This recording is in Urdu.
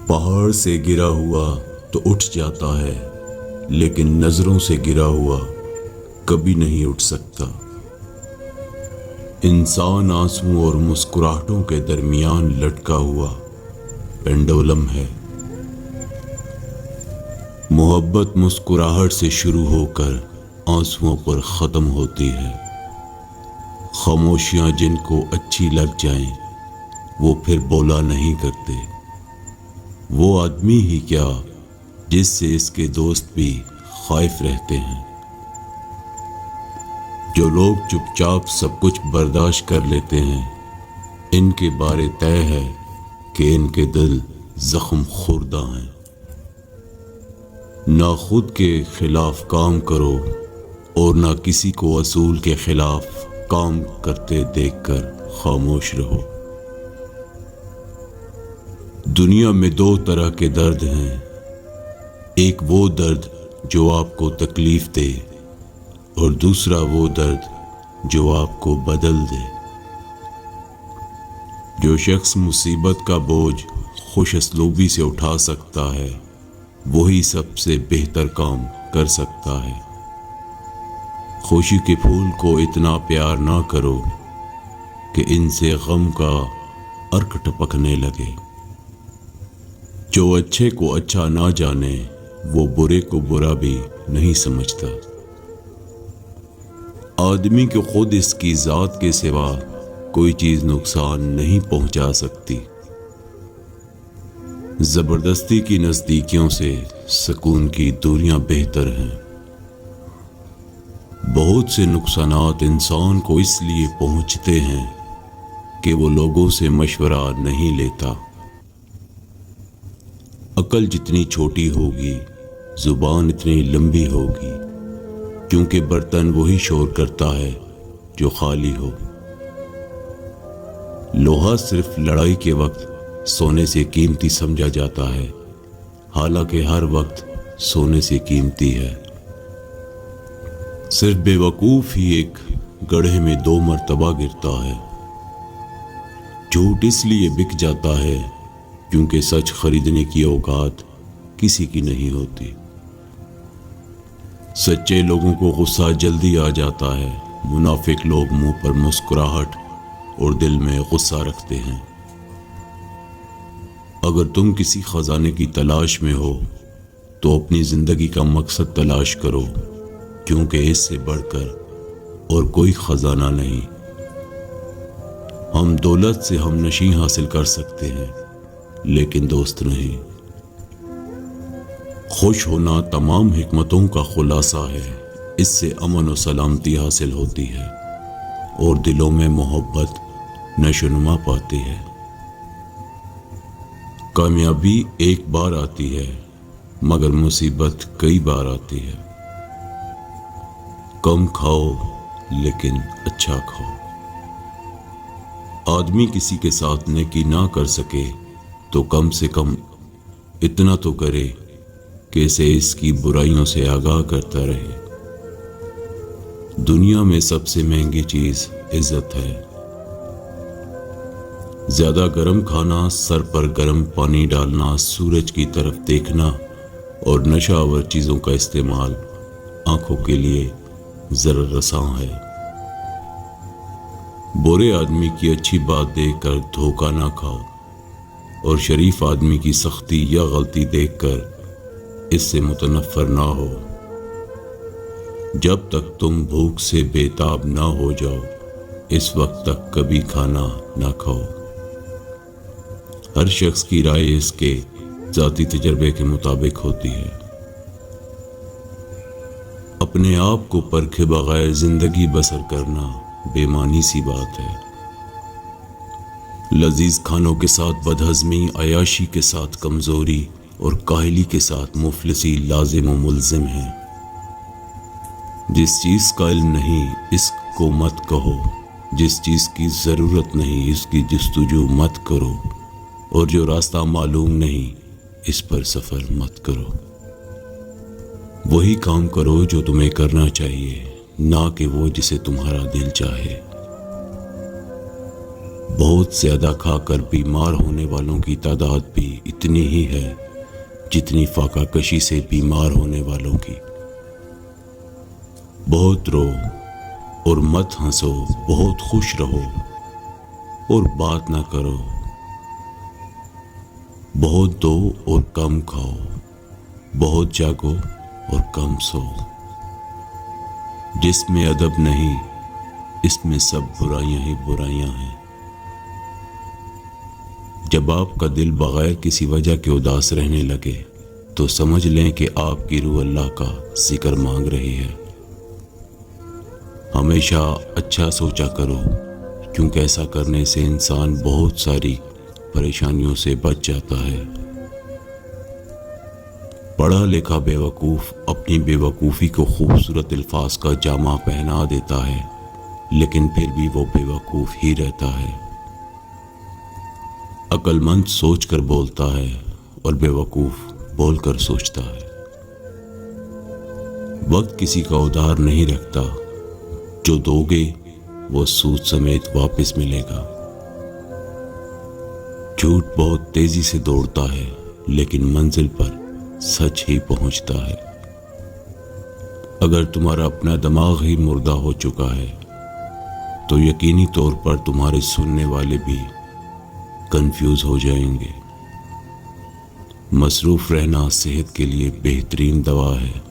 پہاڑ سے گرا ہوا تو اٹھ جاتا ہے، لیکن نظروں سے گرا ہوا کبھی نہیں اٹھ سکتا۔ انسان آنسوؤں اور مسکراہٹوں کے درمیان لٹکا ہوا پینڈولم ہے۔ محبت مسکراہٹ سے شروع ہو کر آنسوؤں پر ختم ہوتی ہے۔ خاموشیاں جن کو اچھی لگ جائیں وہ پھر بولا نہیں کرتے۔ وہ آدمی ہی کیا جس سے اس کے دوست بھی خائف رہتے ہیں۔ جو لوگ چپ چاپ سب کچھ برداشت کر لیتے ہیں، ان کے بارے طے ہے کہ ان کے دل زخم خوردہ ہیں۔ نہ خود کے خلاف کام کرو اور نہ کسی کو اصول کے خلاف کام کرتے دیکھ کر خاموش رہو۔ دنیا میں دو طرح کے درد ہیں، ایک وہ درد جو آپ کو تکلیف دے اور دوسرا وہ درد جو آپ کو بدل دے۔ جو شخص مصیبت کا بوجھ خوش اسلوبی سے اٹھا سکتا ہے وہی سب سے بہتر کام کر سکتا ہے۔ خوشی کے پھول کو اتنا پیار نہ کرو کہ ان سے غم کا ارک ٹپکنے لگے۔ جو اچھے کو اچھا نہ جانے وہ برے کو برا بھی نہیں سمجھتا۔ آدمی کو خود اس کی ذات کے سوا کوئی چیز نقصان نہیں پہنچا سکتی۔ زبردستی کی نزدیکیوں سے سکون کی دوریاں بہتر ہیں۔ بہت سے نقصانات انسان کو اس لیے پہنچتے ہیں کہ وہ لوگوں سے مشورہ نہیں لیتا۔ عقل جتنی چھوٹی ہوگی زبان اتنی لمبی ہوگی، کیونکہ برتن وہی شور کرتا ہے جو خالی ہو۔ لوہا صرف لڑائی کے وقت سونے سے قیمتی سمجھا جاتا ہے، حالانکہ ہر وقت سونے سے قیمتی ہے۔ صرف بے وقوف ہی ایک گڑھے میں 2 مرتبہ گرتا ہے۔ جھوٹ اس لیے بک جاتا ہے کیونکہ سچ خریدنے کی اوقات کسی کی نہیں ہوتی۔ سچے لوگوں کو غصہ جلدی آ جاتا ہے، منافق لوگ منہ پر مسکراہٹ اور دل میں غصہ رکھتے ہیں۔ اگر تم کسی خزانے کی تلاش میں ہو تو اپنی زندگی کا مقصد تلاش کرو، کیونکہ اس سے بڑھ کر اور کوئی خزانہ نہیں۔ ہم دولت سے ہم نشیں حاصل کر سکتے ہیں لیکن دوست نہیں۔ خوش ہونا تمام حکمتوں کا خلاصہ ہے، اس سے امن و سلامتی حاصل ہوتی ہے اور دلوں میں محبت نشوونما پاتی ہے۔ کامیابی ایک بار آتی ہے مگر مصیبت کئی بار آتی ہے۔ کم کھاؤ لیکن اچھا کھاؤ۔ آدمی کسی کے ساتھ نیکی نہ کر سکے تو کم سے کم اتنا تو کرے کہ اسے اس کی برائیوں سے آگاہ کرتا رہے۔ دنیا میں سب سے مہنگی چیز عزت ہے۔ زیادہ گرم کھانا، سر پر گرم پانی ڈالنا، سورج کی طرف دیکھنا اور نشہ آور چیزوں کا استعمال آنکھوں کے لیے ضرر رساں ہے۔ برے آدمی کی اچھی بات دیکھ کر دھوکہ نہ کھاؤ اور شریف آدمی کی سختی یا غلطی دیکھ کر اس سے متنفر نہ ہو۔ جب تک تم بھوک سے بے تاب نہ ہو جاؤ اس وقت تک کبھی کھانا نہ کھاؤ۔ ہر شخص کی رائے اس کے ذاتی تجربے کے مطابق ہوتی ہے۔ اپنے آپ کو پرکھے بغیر زندگی بسر کرنا بے معنی سی بات ہے۔ لذیذ کھانوں کے ساتھ بدہضمی، عیاشی کے ساتھ کمزوری اور کاہلی کے ساتھ مفلسی لازم و ملزم ہے۔ جس چیز کا علم نہیں اس کو مت کہو، جس چیز کی ضرورت نہیں اس کی جستجو مت کرو، اور جو راستہ معلوم نہیں اس پر سفر مت کرو۔ وہی کام کرو جو تمہیں کرنا چاہیے، نہ کہ وہ جسے تمہارا دل چاہے۔ بہت زیادہ کھا کر بیمار ہونے والوں کی تعداد بھی اتنی ہی ہے جتنی فاقہ کشی سے بیمار ہونے والوں کی۔ بہت رو اور مت ہنسو، بہت خوش رہو اور بات نہ کرو، بہت دو اور کم کھاؤ، بہت جاگو اور کم سو۔ جس میں ادب نہیں، اس میں سب برائیاں ہی برائیاں ہیں۔ جب آپ کا دل بغیر کسی وجہ کے اداس رہنے لگے تو سمجھ لیں کہ آپ کی روح اللہ کا ذکر مانگ رہی ہے۔ ہمیشہ اچھا سوچا کرو، کیونکہ ایسا کرنے سے انسان بہت ساری پریشانیوں سے بچ جاتا ہے۔ پڑھا لکھا بے وقوف اپنی بے وقوفی کو خوبصورت الفاظ کا جامہ پہنا دیتا ہے، لیکن پھر بھی وہ بے وقوف ہی رہتا ہے۔ عقل مند سوچ کر بولتا ہے اور بے وقوف بول کر سوچتا ہے۔ وقت کسی کا ادھار نہیں رکھتا، جو دو گے وہ سود سمیت واپس ملے گا۔ جھوٹ بہت تیزی سے دوڑتا ہے لیکن منزل پر سچ ہی پہنچتا ہے۔ اگر تمہارا اپنا دماغ ہی مردہ ہو چکا ہے تو یقینی طور پر تمہارے سننے والے بھی کنفیوز ہو جائیں گے۔ مصروف رہنا صحت کے لیے بہترین دوا ہے۔